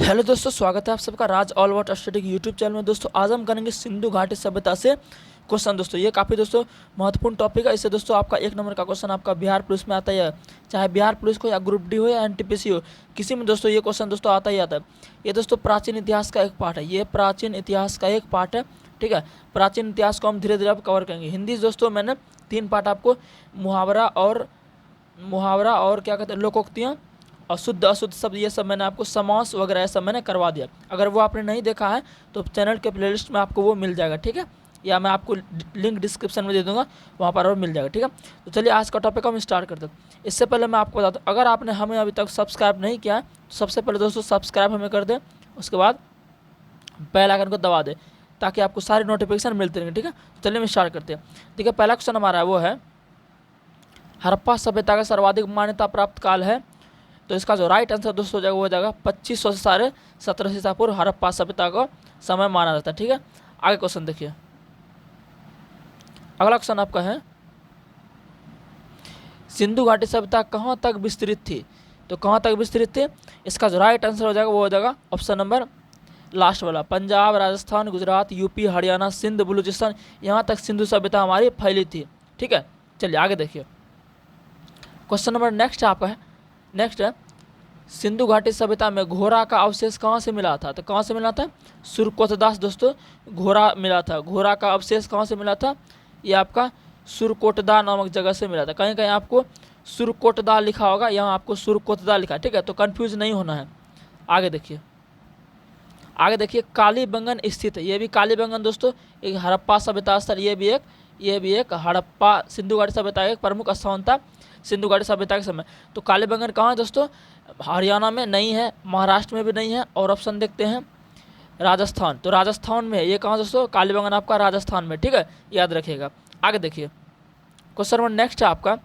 Hello दोस्तों, स्वागत है आप सबका राज ऑल अबाउट स्टडी के यूट्यूब चैनल में। दोस्तों आज हम करेंगे सिंधु घाटी सभ्यता से क्वेश्चन। दोस्तों ये काफ़ी दोस्तों महत्वपूर्ण टॉपिक है। इससे दोस्तों आपका 1 नंबर का क्वेश्चन आपका बिहार पुलिस में आता ही है, चाहे बिहार पुलिस को या ग्रुप डी हो या एनटीपीसी हो, किसी में दोस्तों ये क्वेश्चन दोस्तों आता ही आता है। ये दोस्तों प्राचीन इतिहास का एक पार्ट है, ये प्राचीन इतिहास का एक पार्ट है। ठीक है, प्राचीन इतिहास को हम धीरे धीरे अब कवर करेंगे। हिंदी दोस्तों मैंने 3 पार्ट आपको मुहावरा और क्या कहते हैं लोकोक्तियाँ और शुद्ध अशुद्ध शब्द, ये सब मैंने आपको समास वगैरह सब मैंने करवा दिया। अगर वो आपने नहीं देखा है तो चैनल के प्लेलिस्ट में आपको वो मिल जाएगा। ठीक है, या मैं आपको लिंक डिस्क्रिप्शन में दे दूंगा, वहाँ पर और मिल जाएगा। ठीक है, तो चलिए आज का टॉपिक हम स्टार्ट करते हैं। इससे पहले मैं आपको बता दूँ, अगर आपने हमें अभी तक सब्सक्राइब नहीं किया है तो सबसे पहले दोस्तों सब्सक्राइब हमें कर दें, उसके बाद बेल आइकन को दबा दें ताकि आपको सारे नोटिफिकेशन मिलते रहेंगे। ठीक है, तो चलिए हम स्टार्ट करते हैं। ठीक है, पहला क्वेश्चन हमारा वो है हड़प्पा सभ्यता का सर्वाधिक मान्यता प्राप्त काल है। तो इसका जो राइट आंसर दोस्तों हो जाएगा वो हो जाएगा 2500 से 1750 ईसा पूर्व हड़प्पा सभ्यता का समय माना जाता है। ठीक है, आगे क्वेश्चन देखिए। अगला क्वेश्चन आपका है सिंधु घाटी सभ्यता कहाँ तक विस्तृत थी। तो कहाँ तक विस्तृत थी, इसका जो राइट आंसर हो जाएगा वो हो जाएगा ऑप्शन नंबर लास्ट वाला, पंजाब, राजस्थान, गुजरात, यूपी, हरियाणा, सिंध, बलूचिस्तान, यहाँ तक सिंधु सभ्यता हमारी फैली थी। ठीक है, चलिए आगे देखिए। क्वेश्चन नंबर नेक्स्ट आपका है, नेक्स्ट है सिंधु घाटी सभ्यता में घोड़ा का अवशेष कहाँ से मिला था। तो कहाँ से मिला था, सुरकोटदास दोस्तों घोड़ा मिला था। घोड़ा का अवशेष कहाँ से मिला था, ये आपका सुरकोटदा नामक जगह से मिला था। कहीं कहीं आपको सुरकोटदा लिखा होगा, यहाँ आपको सुरकोटदा लिखा है। ठीक है, तो कंफ्यूज नहीं होना है। आगे देखिए, आगे देखिए कालीबंगन स्थित है। ये भी कालीबंगन दोस्तों एक हड़प्पा सभ्यता स्थल, ये भी एक हड़प्पा सिंधु घाटी सभ्यता का एक प्रमुख स्थान था सिंधु घाटी सभ्यता के समय। तो कालीबंगन कहाँ है दोस्तों, हरियाणा में नहीं है, महाराष्ट्र में भी नहीं है, और ऑप्शन देखते हैं राजस्थान। तो राजस्थान में है ये, कहाँ दोस्तों, कालीबंगन आपका राजस्थान में। ठीक है, याद रखिएगा। आगे देखिए क्वेश्चन नंबर नेक्स्ट है आपका,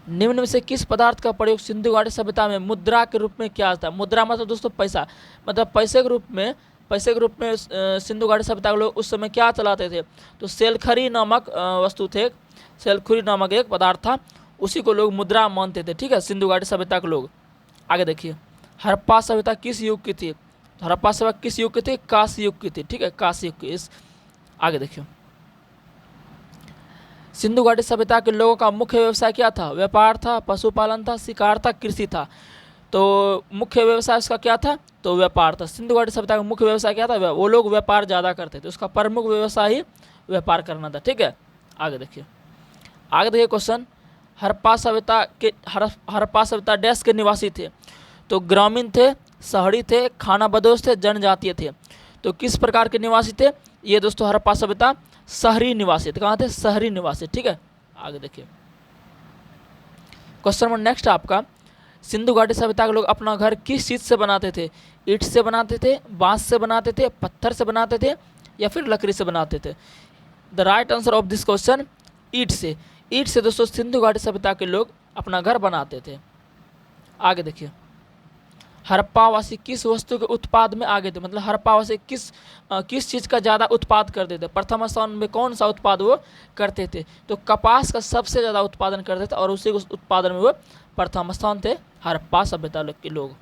निम्न में से किस पदार्थ का प्रयोग सिंधु घाटी सभ्यता में मुद्रा के रूप में किया जाता है। मुद्रा मतलब दोस्तों पैसा, मतलब पैसे के रूप में सिंधु घाटी सभ्यता के लोग उस समय क्या चलाते थे। तो सेलखरी नामक वस्तु थे, सेलखुरी नामक एक पदार्थ था, उसी को लोग मुद्रा मानते थे। ठीक है, सिंधु घाटी सभ्यता के लोग। आगे देखिए हड़प्पा सभ्यता किस युग की थी। हड़प्पा सभ्यता किस युग की थी, कांस्य युग की थी। ठीक है, कांस्य युग की। इस आगे देखिए सिंधु घाटी सभ्यता के लोगों का मुख्य व्यवसाय क्या था। व्यापार था, पशुपालन था, शिकार था, कृषि था। तो मुख्य व्यवसाय उसका क्या था, तो व्यापार था। सिंधु घाटी सभ्यता का मुख्य व्यवसाय क्या था, वो लोग व्यापार ज़्यादा करते थे, उसका प्रमुख व्यवसाय ही व्यापार करना था। ठीक है, आगे देखिए क्वेश्चन हड़प्पा सभ्यता डैश के निवासी थे। तो ग्रामीण थे, शहरी थे, खानाबदोश थे, जनजातीय थे। तो किस प्रकार के निवासी थे ये दोस्तों, हड़प्पा सभ्यता शहरी निवासी थे। कहाँ थे, शहरी निवासी। ठीक है, आगे देखिए क्वेश्चन नंबर नेक्स्ट आपका, सिंधु घाटी सभ्यता के लोग अपना घर किस चीज़ से बनाते थे। ईंट से बनाते थे, बांस से बनाते थे, पत्थर से बनाते थे, या फिर लकड़ी से बनाते थे। The right answer of this question ईंट से। ईंट से दोस्तों सिंधु घाटी सभ्यता के लोग अपना घर बनाते थे। आगे देखिए हड़प्पावासी किस वस्तु के उत्पाद में आगे थे, मतलब हड़प्पावासी किस चीज़ का ज़्यादा उत्पाद करते थे। प्रथम स्थान में कौन सा उत्पाद वो करते थे, तो कपास का सबसे ज़्यादा उत्पादन करते थे, और उसी उत्पादन में वो प्रथम स्थान थे हड़प्पा सभ्यता के लोग।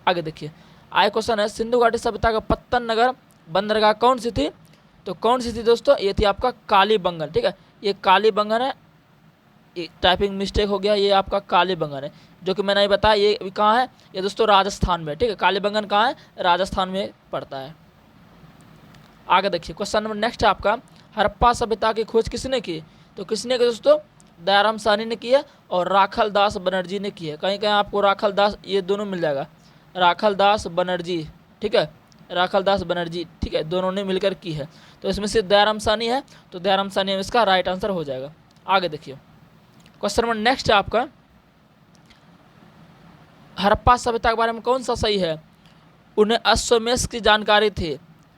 आगे देखिए आगे क्वेश्चन है सिंधु घाटी सभ्यता का पत्तन नगर बंदरगाह कौन सी थी। तो कौन सी थी दोस्तों, ये थी आपका कालीबंगन। ठीक है, ये कालीबंगन है, ये टाइपिंग मिस्टेक हो गया, ये आपका कालीबंगन है, जो कि मैंने ये बताया। ये कहाँ है, ये दोस्तों राजस्थान में। ठीक है, कालीबंगन कहाँ है, राजस्थान में पड़ता है। आगे देखिए क्वेश्चन नंबर नेक्स्ट है आपका, हड़प्पा सभ्यता की खोज किसने की। तो किसने की दोस्तों, दयाराम साहनी ने की है और राखल दास बनर्जी ने की है। कहीं कहीं आपको राखल दास, ये दोनों मिल जाएगा, राखल दास बनर्जी। ठीक है, राखल दास बनर्जी। ठीक है, दोनों ने मिलकर की है। तो इसमें से दयाराम साहनी है, तो दयाराम साहनी इसका राइट आंसर हो जाएगा। आगे देखिए क्वेश्चन नंबर नेक्स्ट है आपका, हड़प्पा सभ्यता के बारे में कौन सा सही है। उन्हें अश्वमेध की जानकारी थी,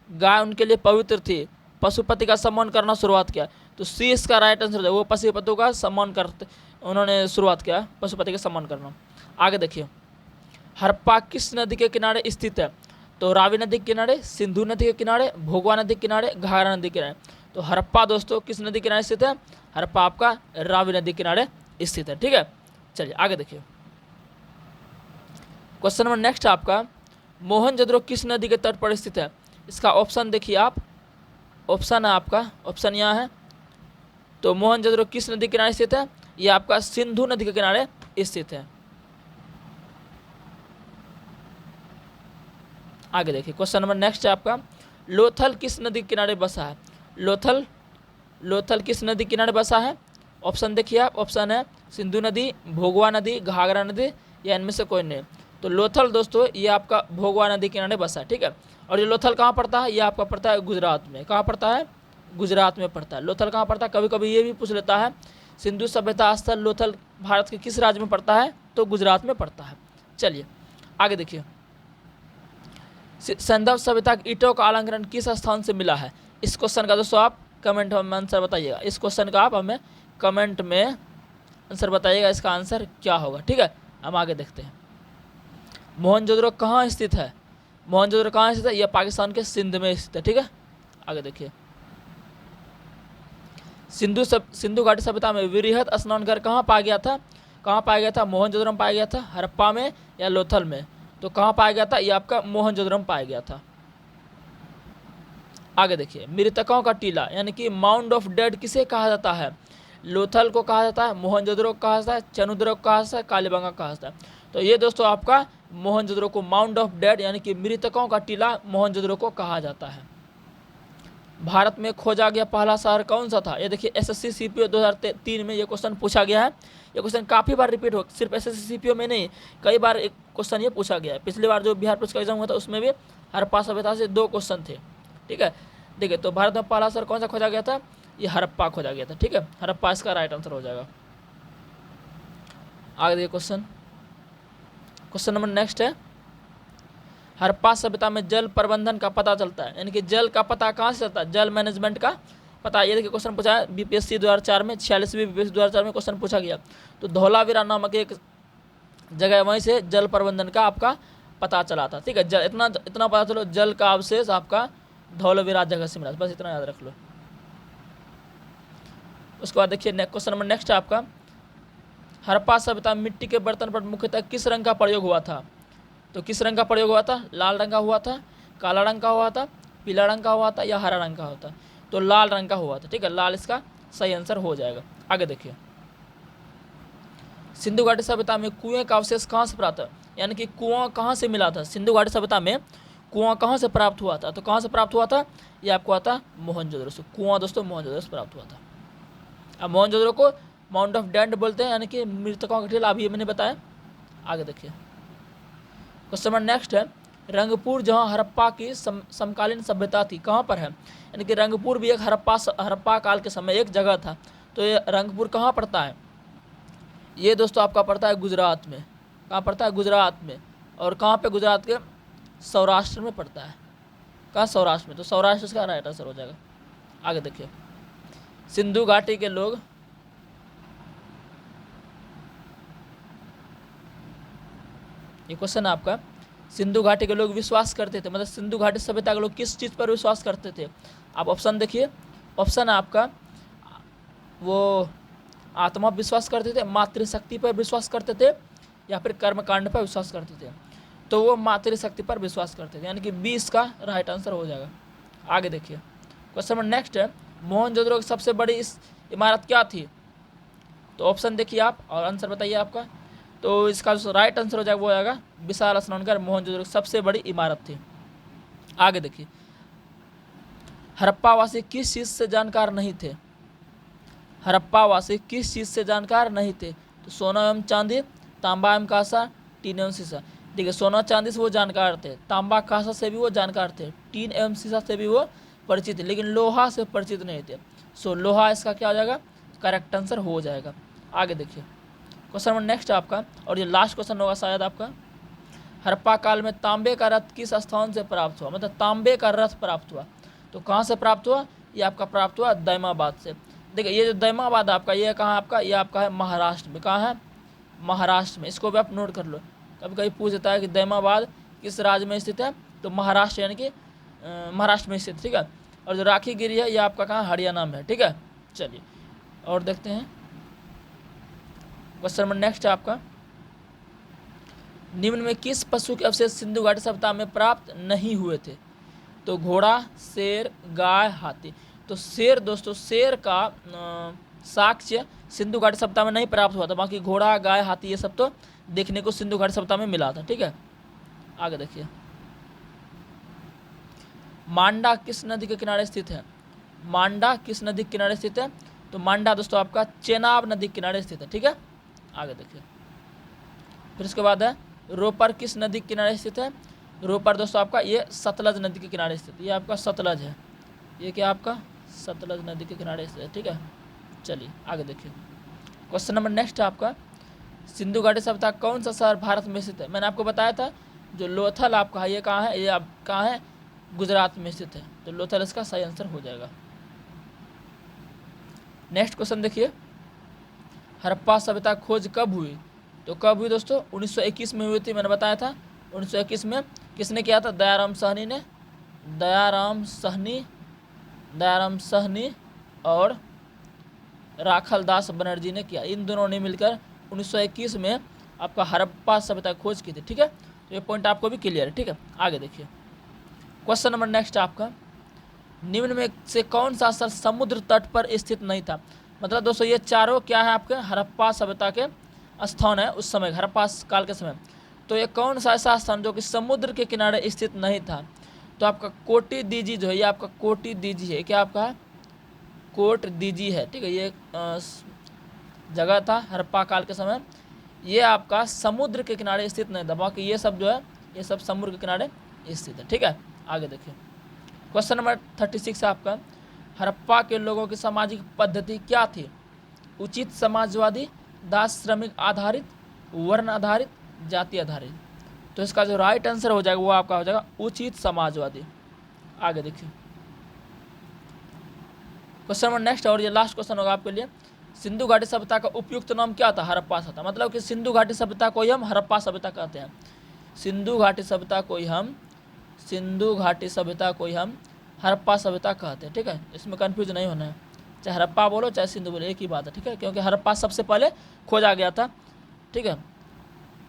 गाय उनके लिए पवित्र थी, पशुपति का सम्मान करना शुरुआत किया। तो सी इसका राइट आंसर है, वो पशुपति का सम्मान करते, उन्होंने शुरुआत किया पशुपति का सम्मान करना। आगे देखिए हड़प्पा किस नदी के किनारे स्थित है। तो रावी नदी के किनारे, सिंधु नदी के किनारे, भोगवा नदी के किनारे, घाघरा नदी के किनारे। तो हड़प्पा दोस्तों किस नदी के किनारे स्थित है, हड़प्पा आपका रावी नदी के किनारे स्थित है। ठीक है, चलिए आगे देखिए क्वेश्चन नंबर नेक्स्ट आपका, मोहनजोदड़ो किस नदी के तट पर स्थित है? इसका ऑप्शन देखिए आप, ऑप्शन है आपका, ऑप्शन यहाँ है। तो मोहनजोदड़ो किस नदी के किनारे स्थित है? ये आपका सिंधु नदी के किनारे स्थित है। आगे देखिए क्वेश्चन नंबर नेक्स्ट है आपका, लोथल किस नदी के किनारे बसा है? लोथल किस नदी के किनारे बसा है? ऑप्शन देखिए आप, ऑप्शन है सिंधु नदी, भोगवा नदी, घाघरा नदी या इनमें से कोई नहीं। तो लोथल दोस्तों ये आपका भोगवा नदी के किनारे बसा है, ठीक है। और ये लोथल कहाँ पड़ता है? ये आपका पड़ता है गुजरात में। कहाँ पड़ता है? गुजरात में पड़ता है। लोथल कहाँ पड़ता है? कभी कभी ये भी पूछ लेता है, सिंधु सभ्यता स्थल लोथल भारत के किस राज्य में पड़ता है? तो गुजरात में पड़ता है। चलिए आगे देखिए, संदर्भ सभ्यता के ईंटों का अलंकरण किस स्थान से मिला है? इस क्वेश्चन का दोस्तों आप कमेंट में आंसर बताइएगा। इस क्वेश्चन का आप हमें कमेंट में आंसर बताइएगा, इसका आंसर क्या होगा, ठीक है। हम आगे देखते हैं, मोहनजोदड़ो कहाँ स्थित है? मोहनजोदड़ो कहाँ स्थित है? यह पाकिस्तान के सिंध में स्थित है, ठीक है। आगे देखिए, सिंधु घाटी सभ्यता में वृहद स्नान घर कहाँ पाया गया था? कहाँ पाया गया था? मोहनजोदड़ो में पाया गया था, हड़प्पा में या लोथल में? तो कहाँ पाया गया था? ये आपका मोहनजोदड़ो में पाया गया था। आगे देखिए, मृतकों का टीला यानी कि माउंड ऑफ डेड किसे कहा जाता है? लोथल को कहा जाता है, मोहनजोदड़ो को कहा जाता है, चनुद्रो को कहा जाता है, कालीबंगा को कहा जाता है। तो ये दोस्तों आपका मोहनजोदड़ो को माउंड ऑफ डेड यानी कि मृतकों का टीला मोहनजोदड़ो को कहा जाता है। भारत में खोजा गया पहला शहर कौन सा था? ये देखिए एसएससी सीपीओ 2003 में ये क्वेश्चन पूछा गया है। ये क्वेश्चन काफ़ी बार रिपीट हो, सिर्फ एसएससी सीपीओ में नहीं, कई बार एक क्वेश्चन ये पूछा गया है। पिछली बार जो बिहार पुलिस का एग्जाम हुआ था उसमें भी हड़प्पा सभ्यता से 2 क्वेश्चन थे, ठीक है। देखिए, तो भारत में पहला शहर कौन सा खोजा गया था? ये हड़प्पा खोजा गया था, ठीक है। हड़प्पा इसका राइट आंसर हो जाएगा। आगे देखिए क्वेश्चन नंबर नेक्स्ट है, हड़प्पा सभ्यता में जल प्रबंधन का पता चलता है, यानी कि जल का पता कहाँ से चलता है? जल मैनेजमेंट का पता। ये देखिए क्वेश्चन पूछा है बीपीएससी 2004 में, 46वीं बीपीएससी 2004 में क्वेश्चन पूछा गया। तो धौलावीरा नामक एक जगह, वहीं से जल प्रबंधन का आपका पता चला था, ठीक है। जल इतना पता चलो, जल का अवशेष आपका धौलावीरा जगह से मिला, बस इतना याद रख लो। उसके बाद देखिए क्वेश्चन नंबर नेक्स्ट है आपका, हड़प्पा सभ्यता में मिट्टी के बर्तन पर मुख्यतः किस रंग का प्रयोग हुआ था? तो किस रंग का प्रयोग हुआ था? लाल रंग का हुआ था, काला रंग का हुआ था, पीला रंग का हुआ था या हरा रंग का हुआ था? तो लाल रंग का हुआ था, ठीक है। लाल इसका सही आंसर हो जाएगा। आगे देखिए, सिंधु घाटी सभ्यता में कुएं का अवशेष कहाँ से प्राप्त है? यानी कि कुआं कहाँ से मिला था? सिंधु घाटी सभ्यता में कुआं कहाँ से प्राप्त हुआ था? तो कहाँ से प्राप्त हुआ था? ये आपको आता मोहनजोदड़ो से। कुआं दोस्तों मोहनजोदड़ो से प्राप्त हुआ था। अब मोहनजोदड़ो को माउंट ऑफ डेड बोलते हैं, यानी कि मृतकों का टीला, अभी मैंने बताया। आगे देखिए, क्वेश्चन नंबर नेक्स्ट है, रंगपुर जहाँ हड़प्पा की समकालीन सभ्यता थी कहाँ पर है? यानी कि रंगपुर भी एक हड़प्पा काल के समय एक जगह था। तो ये रंगपुर कहाँ पड़ता है? ये दोस्तों आपका पड़ता है गुजरात में। कहाँ पड़ता है? गुजरात में। और कहाँ पे? गुजरात के सौराष्ट्र में पड़ता है। कहाँ? सौराष्ट्र में। तो सौराष्ट्र इसका राइट आंसर हो जाएगा। आगे देखिए, सिंधु घाटी के लोग ये क्वेश्चन है आपका, सिंधु घाटी के लोग विश्वास करते थे, मतलब सिंधु घाटी सभ्यता के लोग किस चीज़ पर विश्वास करते थे? आप ऑप्शन देखिए, ऑप्शन है आपका, वो आत्मा पर विश्वास करते थे, मातृशक्ति पर विश्वास करते थे या फिर कर्मकांड पर विश्वास करते थे? तो वो मातृशक्ति पर विश्वास करते थे, यानी कि 20 का राइट आंसर हो जाएगा। आगे देखिए, क्वेश्चन नंबर नेक्स्ट है, मोहनजोदड़ो की सबसे बड़ी इस इमारत क्या थी? तो ऑप्शन देखिए आप और आंसर बताइए आपका। तो इसका जो राइट आंसर हो जाएगा वो आएगा विशाल स्नानघर, मोहनजोदड़ो की सबसे बड़ी इमारत थी। आगे देखिए, हड़प्पावासी किस चीज़ से जानकार नहीं थे? हड़प्पावासी किस चीज़ से जानकार नहीं थे? तो सोना एवं चांदी, तांबा एवं कांसा, टीन एवं शीशा। देखिए, सोना चांदी से वो जानकार थे, तांबा कांसा से भी वो जानकार थे, टीन एवं शीशा से भी वो परिचित थे, लेकिन लोहा से परिचित नहीं थे। सो लोहा इसका क्या हो जाएगा? करेक्ट आंसर हो जाएगा। आगे देखिए, क्वेश्चन नंबर नेक्स्ट है आपका, और ये लास्ट क्वेश्चन होगा शायद आपका, हड़प्पा काल में तांबे का रथ किस स्थान से प्राप्त हुआ? मतलब तांबे का रथ प्राप्त हुआ, तो कहाँ से प्राप्त हुआ? ये आपका प्राप्त हुआ दैमाबाद से। देखिए, ये जो दैमाबाद आपका, ये कहाँ आपका? ये आपका है महाराष्ट्र में। कहाँ है? महाराष्ट्र में। इसको भी आप नोट कर लो, कभी कभी पूछ देता है कि दैमाबाद किस राज्य में स्थित है? तो महाराष्ट्र, यानी कि महाराष्ट्र में स्थित, ठीक है। और जो राखी गिरी है ये आपका कहाँ? हरियाणा में है, ठीक है। चलिए और देखते हैं, क्वेश्चन नंबर नेक्स्ट है आपका, निम्न में किस पशु के अवशेष सिंधु घाटी सभ्यता में प्राप्त नहीं हुए थे? तो घोड़ा, शेर, गाय, हाथी। तो शेर दोस्तों, शेर का साक्ष्य सिंधु घाटी सभ्यता में नहीं प्राप्त हुआ था, बाकी घोड़ा, गाय, हाथी ये सब तो देखने को सिंधु घाटी सभ्यता में मिला था। ठीक है, आगे देखिए। मांडा किस नदी के किनारे स्थित है? मांडा किस नदी के किनारे स्थित है? तो मांडा दोस्तों आपका चेनाब नदी के किनारे स्थित है। ठीक है, आगे देखिए। फिर इसके बाद है रोपर किस नदी के किनारे स्थित है? रोपर दोस्तों आपका ये सतलज नदी के किनारे स्थित, ये आपका सतलज है, ये क्या आपका सतलज नदी के किनारे स्थित है। ठीक है, चलिए आगे देखिए। क्वेश्चन नंबर नेक्स्ट है आपका, सिंधु घाटी सभ्यता कौन सा शहर भारत में स्थित है? मैंने आपको बताया था जो लोथल आपका है, ये कहाँ है? ये आप कहाँ है? गुजरात में स्थित है, तो लोथल इसका सही आंसर हो जाएगा। नेक्स्ट क्वेश्चन देखिए, हड़प्पा सभ्यता खोज कब हुई? तो कब हुई दोस्तों? 1921 में हुई थी, मैंने बताया था। 1921 में किसने किया था? दयाराम साहनी ने, दयाराम साहनी और राखल दास बनर्जी ने किया। इन दोनों ने मिलकर 1921 में आपका हड़प्पा सभ्यता खोज की थी। ठीक है, तो ये पॉइंट आपको भी क्लियर है। ठीक है, आगे देखिए। क्वेश्चन नंबर नेक्स्ट आपका, निम्न में से कौन सा स्थल समुद्र तट पर स्थित नहीं था? मतलब दोस्तों ये चारों क्या है आपके हड़प्पा सभ्यता के स्थान है उस समय, हड़प्पा काल के समय। तो ये कौन सा ऐसा स्थान जो कि समुद्र के किनारे स्थित नहीं था? तो आपका कोटी दीजी जो है, ये आपका कोटी दीजी है, क्या आपका है? कोट दीजी है। ठीक है, ये जगह था हड़प्पा काल के समय, ये आपका समुद्र के किनारे स्थित नहीं था, बाकी ये सब जो है ये सब समुद्र के किनारे स्थित है। ठीक है, आगे देखिए। क्वेश्चन नंबर 36 है आपका, हड़प्पा के लोगों की सामाजिक पद्धति क्या थी? उचित समाजवादी, दास श्रमिक आधारित, वर्ण आधारित, जाति आधारित। तो इसका जो राइट आंसर हो जाएगा वो आपका हो जाएगा उचित समाजवादी। आगे देखिए। क्वेश्चन नंबर नेक्स्ट और ये लास्ट क्वेश्चन होगा आपके लिए, सिंधु घाटी सभ्यता का उपयुक्त नाम क्या था? हड़प्पा सभ्यता। मतलब कि सिंधु घाटी सभ्यता को ही हम हड़प्पा सभ्यता कहते हैं। सिंधु घाटी सभ्यता को ही हम हड़प्पा सभ्यता कहते हैं। ठीक है, इसमें कंफ्यूज नहीं होना है, चाहे हड़प्पा बोलो चाहे सिंधु बोलो, एक ही बात है। ठीक है, क्योंकि हड़प्पा सबसे पहले खोजा गया था। ठीक है,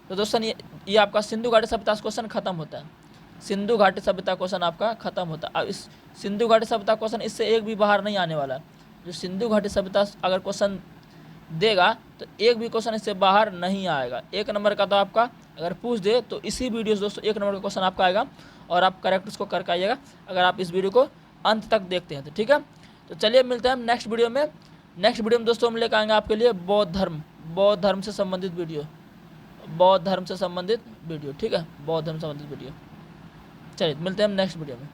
तो दोस्तों ये आपका सिंधु घाटी सभ्यता क्वेश्चन खत्म होता है। सिंधु घाटी सभ्यता क्वेश्चन आपका खत्म होता है। अब इस सिंधु घाटी सभ्यता क्वेश्चन इससे एक भी बाहर नहीं आने वाला है। जो सिंधु घाटी सभ्यता अगर क्वेश्चन देगा तो एक भी क्वेश्चन इससे बाहर नहीं आएगा। एक नंबर का तो आपका अगर पूछ दे तो इसी वीडियो से दोस्तों एक नंबर का क्वेश्चन आपका आएगा और आप करेक्ट उसको करके आइएगा अगर आप इस वीडियो को अंत तक देखते हैं तो। ठीक है, तो चलिए मिलते हैं नेक्स्ट वीडियो में। नेक्स्ट वीडियो में दोस्तों हम लेकर आएंगे आपके लिए बौद्ध धर्म से संबंधित वीडियो, ठीक है, बौद्ध धर्म से संबंधित वीडियो। चलिए मिलते हैं हम नेक्स्ट वीडियो में।